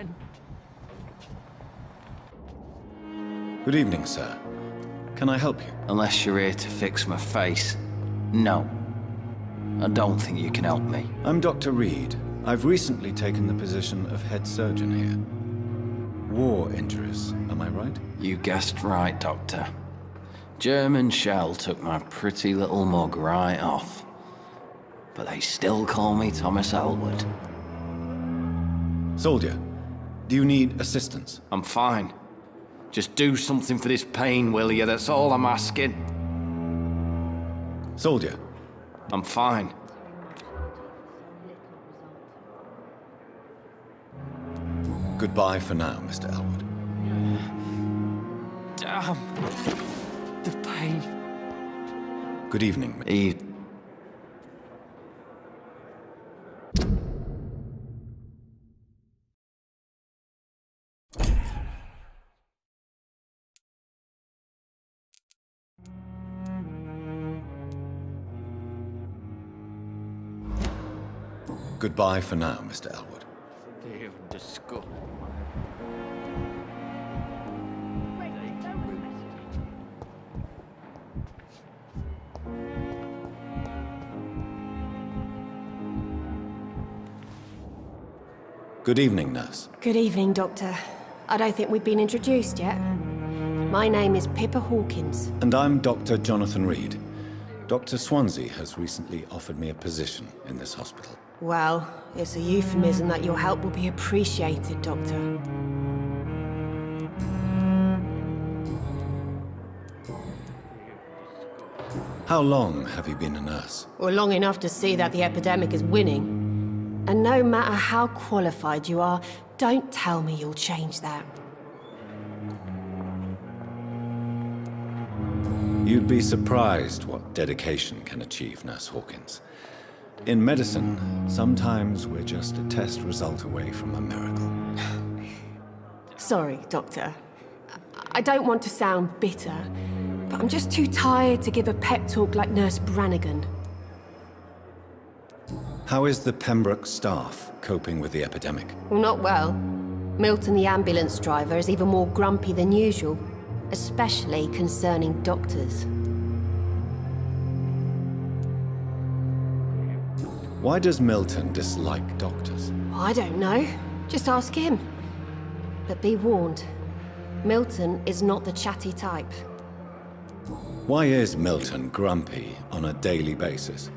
friend. Good evening, sir. Can I help you? Unless you're here to fix my face. No. I don't think you can help me. I'm Dr. Reid. I've recently taken the position of head surgeon here. War injuries, am I right? You guessed right, Doctor. German shell took my pretty little mug right off. But they still call me Thomas Elwood. Soldier, do you need assistance? I'm fine. Just do something for this pain, will you? That's all I'm asking. Soldier. I'm fine. Goodbye for now, Mr. Elwood. Damn. The pain. Good evening. Goodbye for now, Mr. Elwood. Good evening, nurse. Good evening, Doctor. I don't think we've been introduced yet. My name is Pippa Hawkins. And I'm Dr. Jonathan Reid. Dr. Swansea has recently offered me a position in this hospital. Well, it's a euphemism that your help will be appreciated, Doctor. How long have you been a nurse? Well, long enough to see that the epidemic is winning. And no matter how qualified you are, don't tell me you'll change that. You'd be surprised what dedication can achieve, Nurse Hawkins. In medicine, sometimes we're just a test result away from a miracle. Sorry, Doctor. I don't want to sound bitter, but I'm just too tired to give a pep talk like Nurse Brannigan. How is the Pembroke staff coping with the epidemic? Well, not well. Milton, the ambulance driver, is even more grumpy than usual, especially concerning doctors. Why does Milton dislike doctors? I don't know. Just ask him. But be warned, Milton is not the chatty type. Why is Milton grumpy on a daily basis?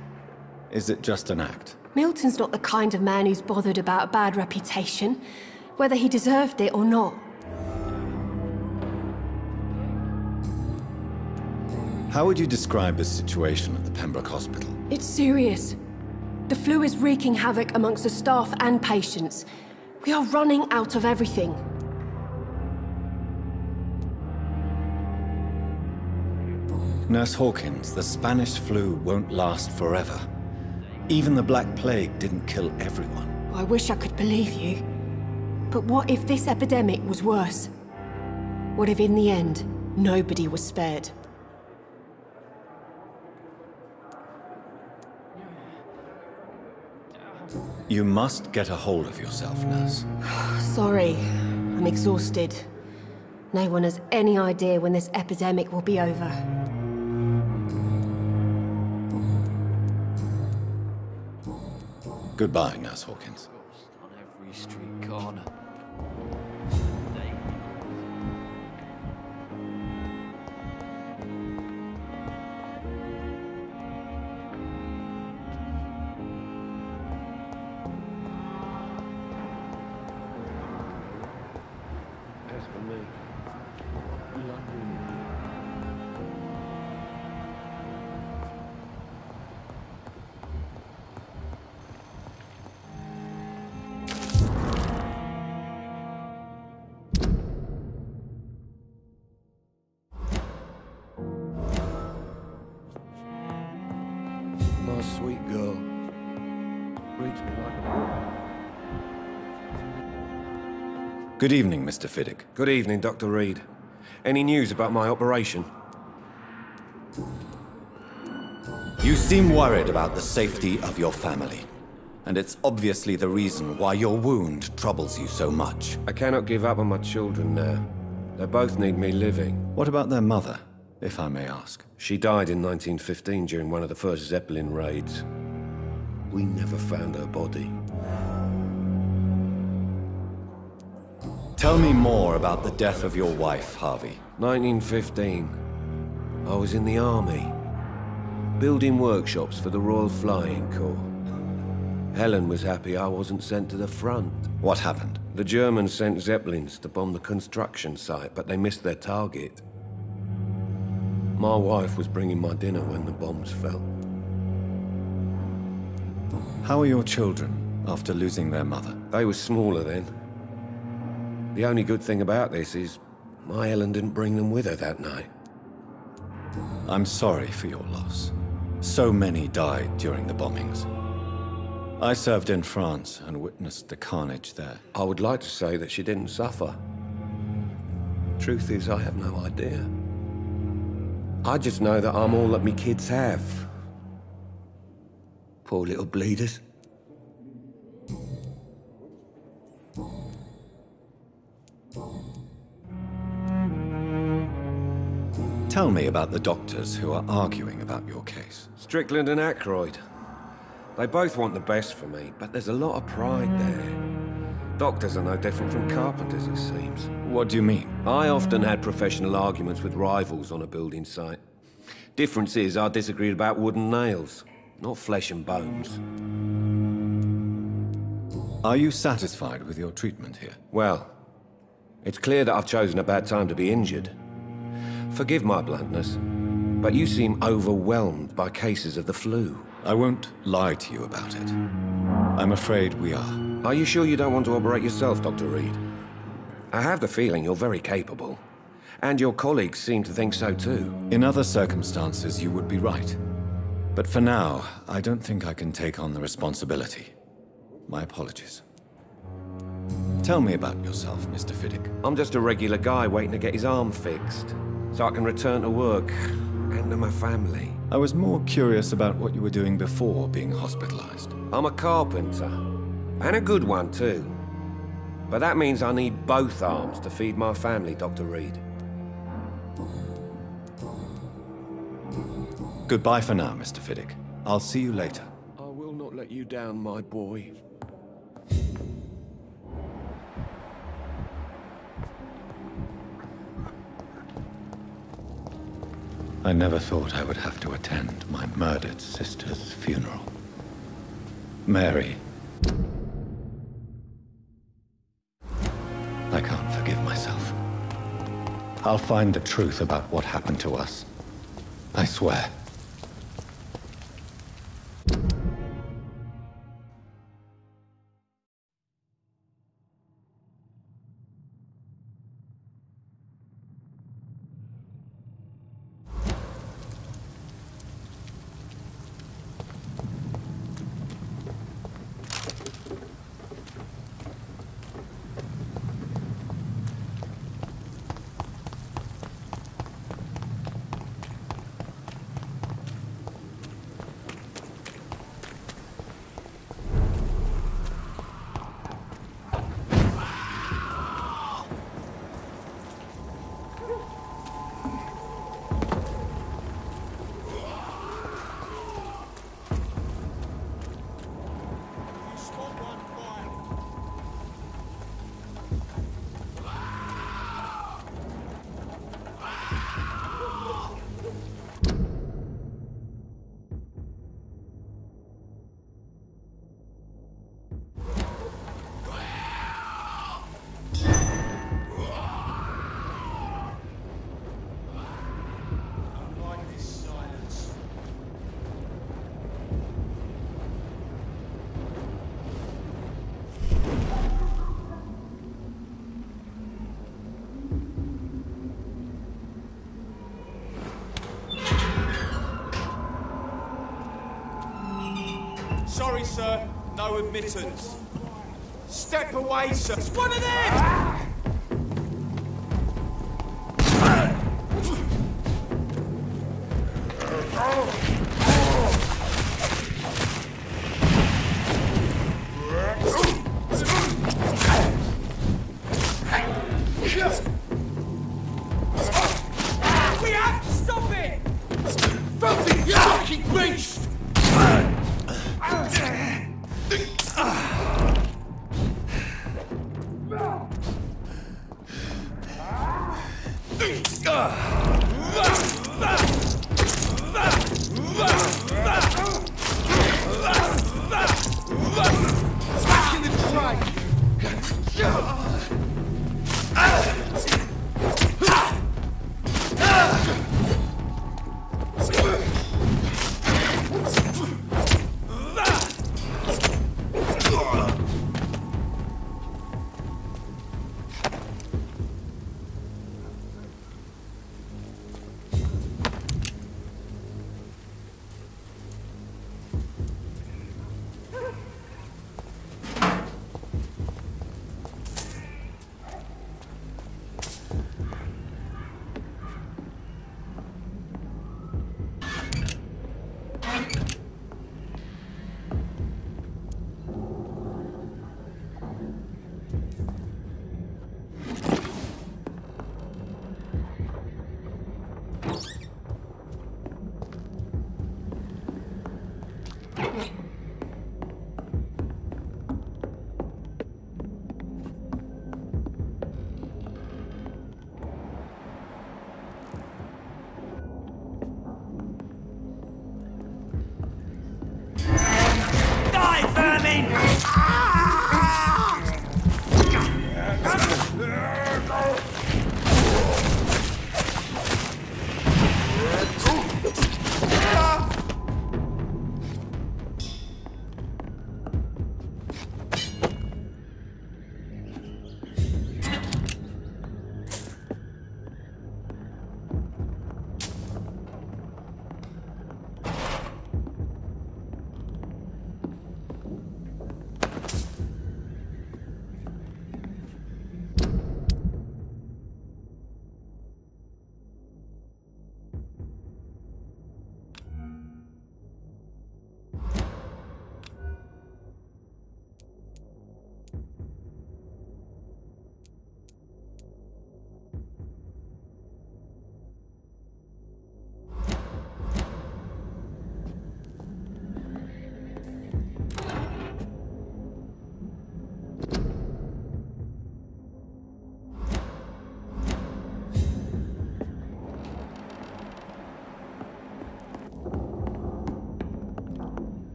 Is it just an act? Milton's not the kind of man who's bothered about a bad reputation, whether he deserved it or not. How would you describe the situation at the Pembroke Hospital? It's serious. The flu is wreaking havoc amongst the staff and patients. We are running out of everything. Nurse Hawkins, the Spanish flu won't last forever. Even the Black Plague didn't kill everyone. I wish I could believe you. But what if this epidemic was worse? What if in the end, nobody was spared? You must get a hold of yourself, nurse. Sorry, I'm exhausted. No one has any idea when this epidemic will be over. Goodbye, Nurse Hawkins. On every street corner. As for me, London. My sweet girl reads me like a... Good evening, Mr. Fiddick. Good evening, Dr. Reid. Any news about my operation? You seem worried about the safety of your family. And it's obviously the reason why your wound troubles you so much. I cannot give up on my children now. They both need me living. What about their mother, if I may ask? She died in 1915 during one of the first Zeppelin raids. We never found her body. Tell me more about the death of your wife, Harvey. 1915. I was in the army, building workshops for the Royal Flying Corps. Helen was happy I wasn't sent to the front. What happened? The Germans sent Zeppelins to bomb the construction site, but they missed their target. My wife was bringing my dinner when the bombs fell. How are your children after losing their mother? They were smaller then. The only good thing about this is my Helen didn't bring them with her that night. I'm sorry for your loss. So many died during the bombings. I served in France and witnessed the carnage there. I would like to say that she didn't suffer. Truth is, I have no idea. I just know that I'm all that me kids have. Poor little bleeders. Tell me about the doctors who are arguing about your case. Strickland and Aykroyd. They both want the best for me, but there's a lot of pride there. Doctors are no different from carpenters, it seems. What do you mean? I often had professional arguments with rivals on a building site. Difference is, I disagreed about wooden nails, not flesh and bones. Are you satisfied with your treatment here? Well, it's clear that I've chosen a bad time to be injured. Forgive my bluntness, but you seem overwhelmed by cases of the flu. I won't lie to you about it. I'm afraid we are. Are you sure you don't want to operate yourself, Dr. Reid? I have the feeling you're very capable. And your colleagues seem to think so too. In other circumstances, you would be right. But for now, I don't think I can take on the responsibility. My apologies. Tell me about yourself, Mr. Fiddick. I'm just a regular guy waiting to get his arm fixed, so I can return to work and to my family. I was more curious about what you were doing before being hospitalized. I'm a carpenter, and a good one too. But that means I need both arms to feed my family, Dr. Reid. Goodbye for now, Mr. Fiddick. I'll see you later. I will not let you down, my boy. I never thought I would have to attend my murdered sister's funeral. Mary. I can't forgive myself. I'll find the truth about what happened to us. I swear. Sorry, sir. No admittance. Step away, sir. It's one of them! Back in the train!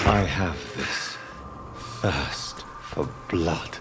I have this thirst for blood.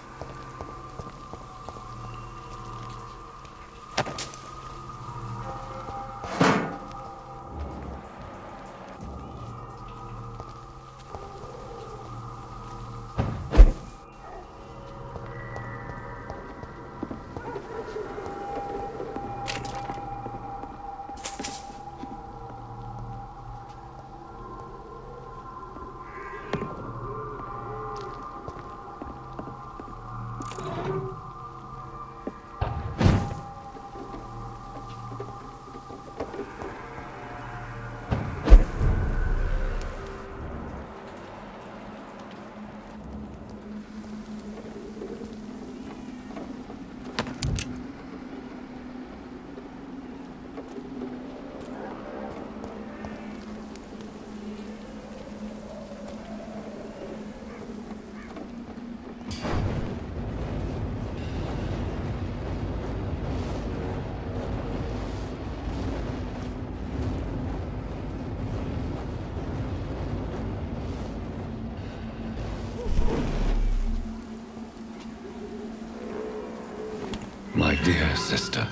Dear sister,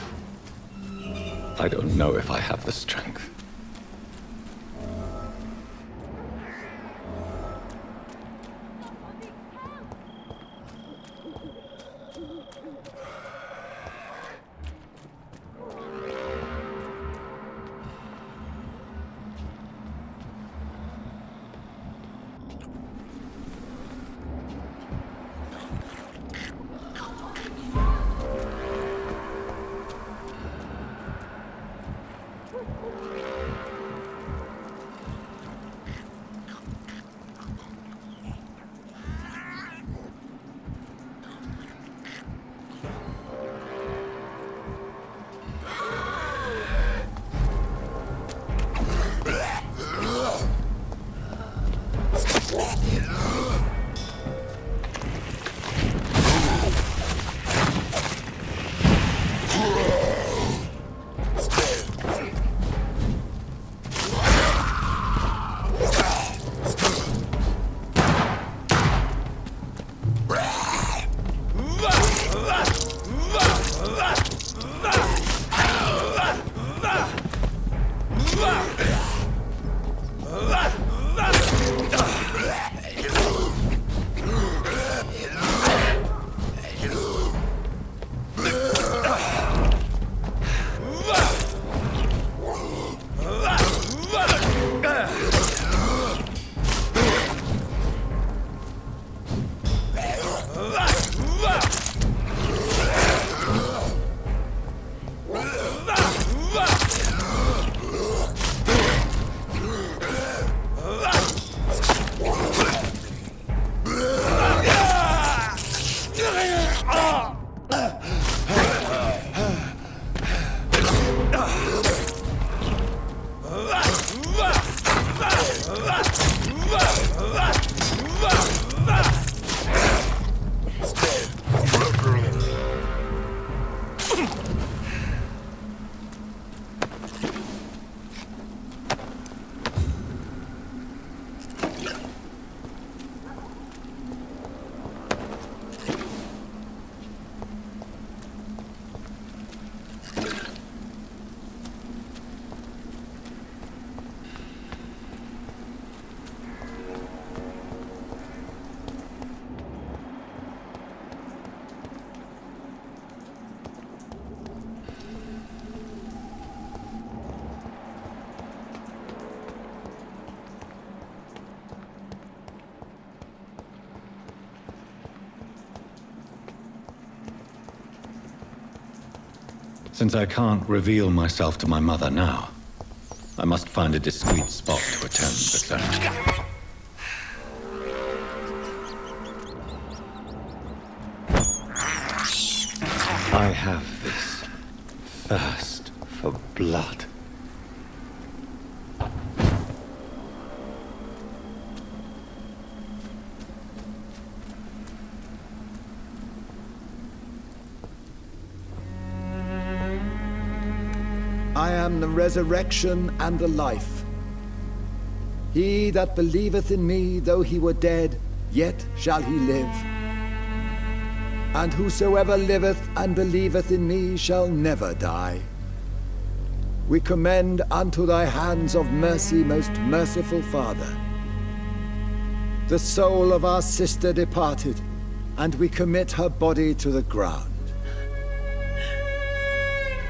I don't know if I have the strength. Since I can't reveal myself to my mother now, I must find a discreet spot to attend the ceremony. I have this thirst for blood. I am the resurrection and the life. He that believeth in me, though he were dead, yet shall he live. And whosoever liveth and believeth in me shall never die. We commend unto thy hands of mercy, most merciful Father, the soul of our sister departed, and we commit her body to the ground.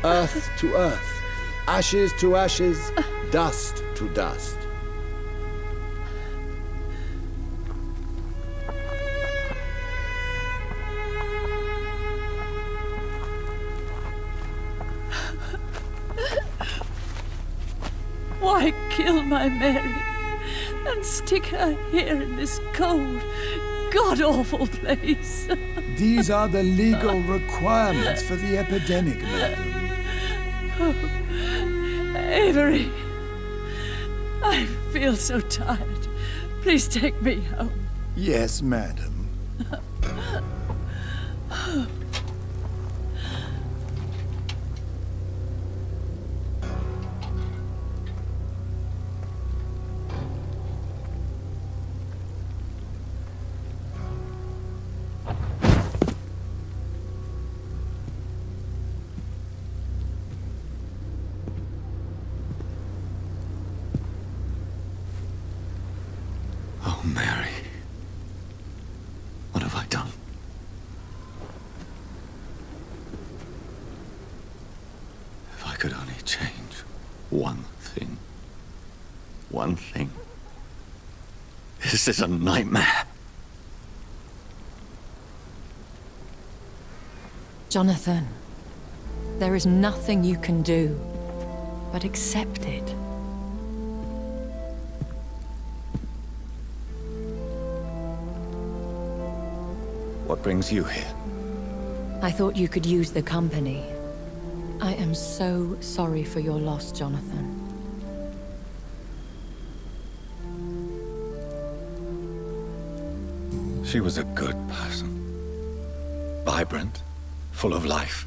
Earth to earth, ashes to ashes, dust to dust. Why kill my Mary and stick her here in this cold, god-awful place? These are the legal requirements for the epidemic, madam. Oh, Avery, I feel so tired. Please take me home. Yes, madam. change one thing. One thing. This is a nightmare. Jonathan, there is nothing you can do but accept it. What brings you here? I thought you could use the company. I am so sorry for your loss, Jonathan. She was a good person. Vibrant, full of life.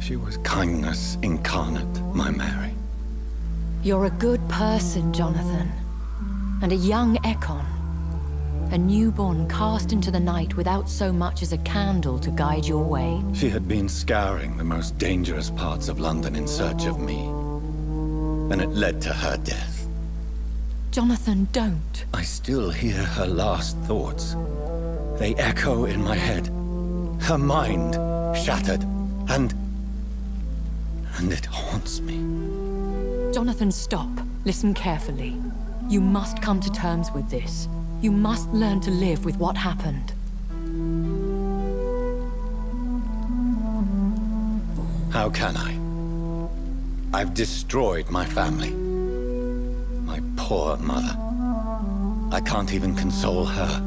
She was kindness incarnate, my Mary. You're a good person, Jonathan. And a young Ekon. A newborn cast into the night without so much as a candle to guide your way. She had been scouring the most dangerous parts of London in search of me. And it led to her death. Jonathan, don't. I still hear her last thoughts. They echo in my head. Her mind shattered, and it haunts me. Jonathan, stop. Listen carefully. You must come to terms with this. You must learn to live with what happened. How can I? I've destroyed my family. My poor mother. I can't even console her.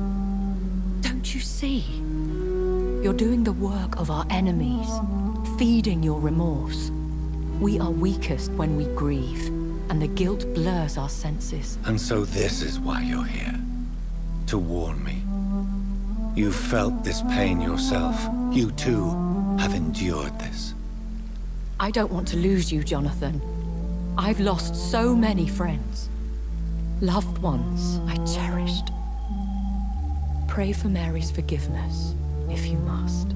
Don't you see? You're doing the work of our enemies, feeding your remorse. We are weakest when we grieve, and the guilt blurs our senses. And so this is why you're here. To warn me. You've felt this pain yourself. You too have endured this. I don't want to lose you, Jonathan. I've lost so many friends. Loved ones I cherished. Pray for Mary's forgiveness, if you must.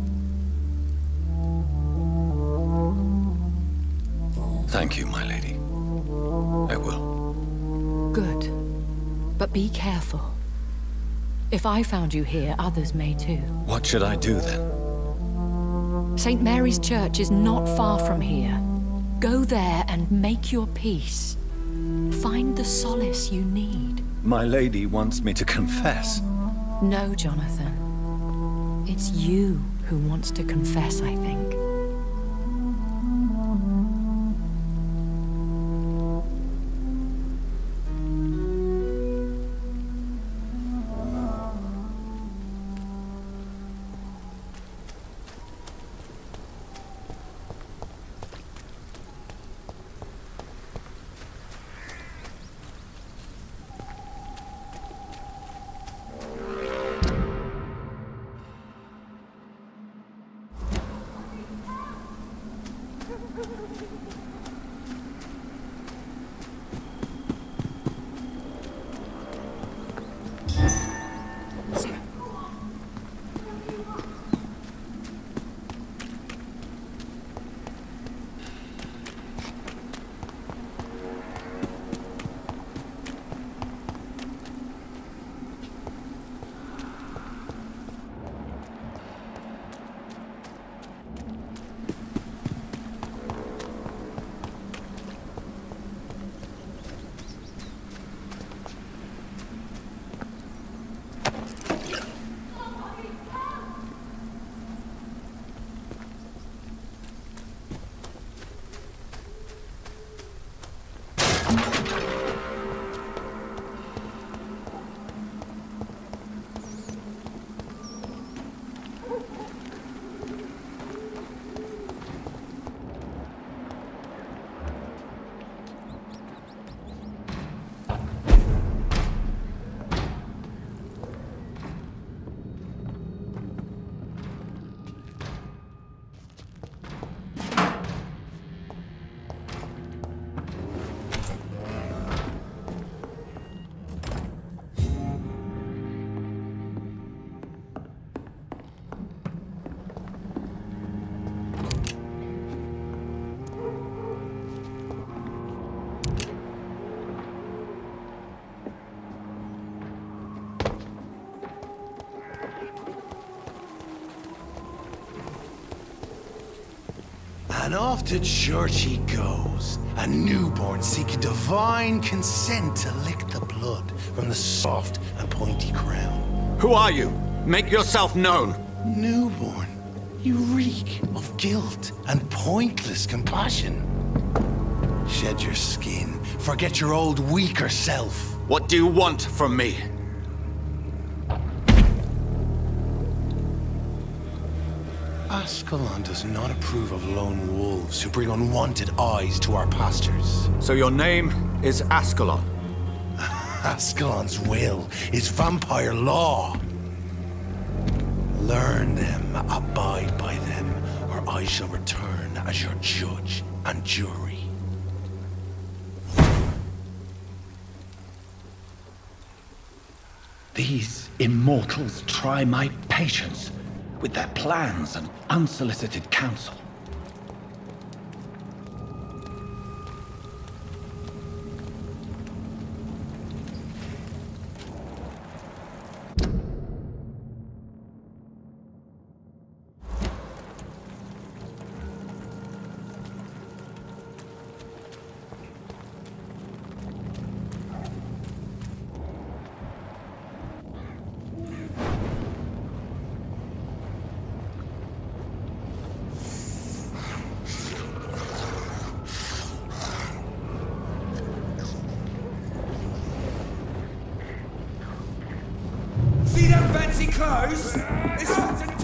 Thank you, my lady. I will. Good. But be careful. If I found you here, others may too. What should I do then? St. Mary's Church is not far from here. Go there and make your peace. Find the solace you need. My lady wants me to confess. No, Jonathan. It's you who wants to confess, I think. And off to church he goes, a newborn seeking divine consent to lick the blood from the soft and pointy crown. Who are you? Make yourself known. Newborn, you reek of guilt and pointless compassion. Shed your skin, forget your old weaker self. What do you want from me? Ascalon does not approve of lone wolves who bring unwanted eyes to our pastures. So your name is Ascalon? Ascalon's will is vampire law. Learn them, abide by them, or I shall return as your judge and jury. These immortals try my patience with their plans and unsolicited counsel. See them fancy clothes? This one's a